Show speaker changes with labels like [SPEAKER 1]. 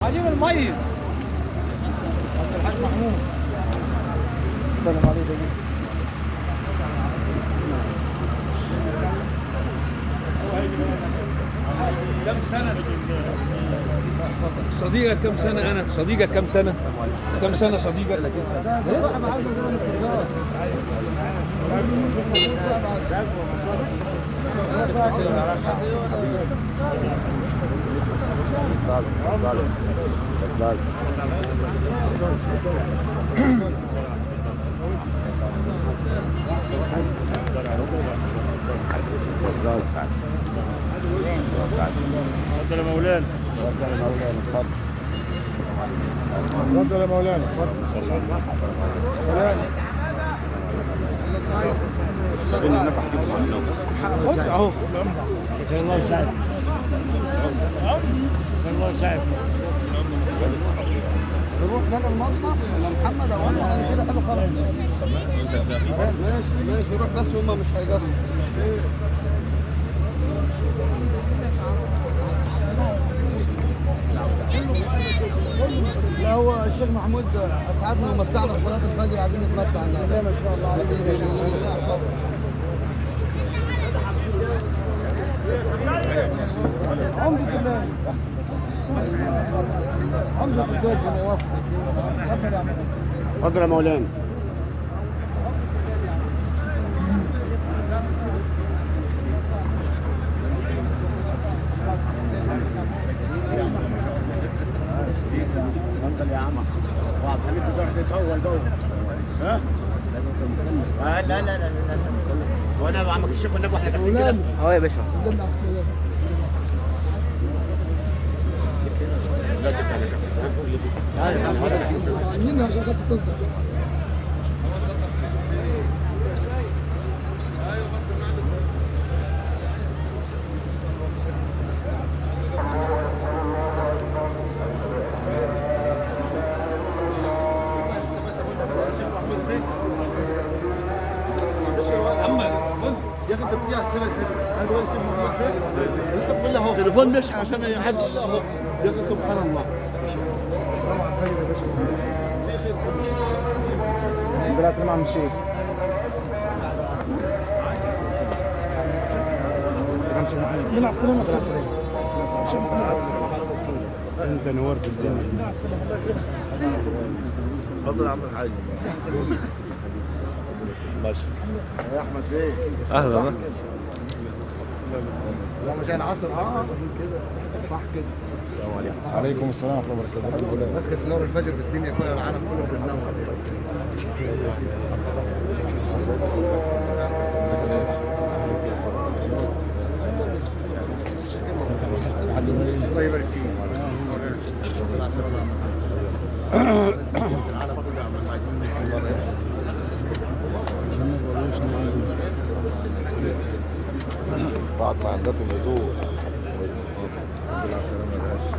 [SPEAKER 1] هجيب المية. عبد الحاج محمود. السلام عليكم.
[SPEAKER 2] كم سنة؟ صديقك كم سنة؟ أنا صديقك كم سنة؟ كم سنة صديقك؟
[SPEAKER 1] ده صاحب عزة ده من السجار.
[SPEAKER 2] تفضل يا مولانا.
[SPEAKER 1] تفضل يا مولانا. خد اهو.
[SPEAKER 2] الله يسعدك. الله يسعدك.
[SPEAKER 1] نروح هنا المصنع ولا محمد او انا كده حلو خالص. ماشي ماشي روح بس هما مش هيقصوا. لا هو الشيخ محمود اسعدنا ومتعنا في صلاه الفجر عايزين نتمتع النهارده. ما شاء الله حبيبي. عمدة الله. عمدة الزوج اللي يوفق.
[SPEAKER 3] اتفضل يا مولانا. اتفضل يا عم. وعبد الحميد بتروح تتهول جوه. ها؟ لا لا لا لا وانا بعمل الشيخ والنبي واحنا قاعدين كده.
[SPEAKER 4] اه يا باشا.
[SPEAKER 1] الحمد لله على السلامة.
[SPEAKER 3] لا تتهلك.
[SPEAKER 1] عاملينها عشان خاطر تظهر. يا اخي انت بتيجي على السنه الحلوه هذا هو الشيخ محمد فين؟ لسه بقول له اهو تليفون مش عشان ما حدش يا اخي سبحان الله. طبعا خير يا باشا. في خير الحمد لله سلام عم الشيخ. من على السلامه.
[SPEAKER 3] انت نورت الزمن. اتفضل يا عم الحاج. ماشي يا احمد بيه.
[SPEAKER 4] اهلا.
[SPEAKER 1] لما جاي العصر كده صح كده.
[SPEAKER 3] السلام عليكم. وعليكم السلام ورحمه الله وبركاته.
[SPEAKER 1] مسكت نور الفجر في الدنيا كلها العالم كله بينور. الله يبارك فيك. العالم كله
[SPEAKER 3] بعد ما عندكم يزور. الحمد لله على السلامه يا باشا.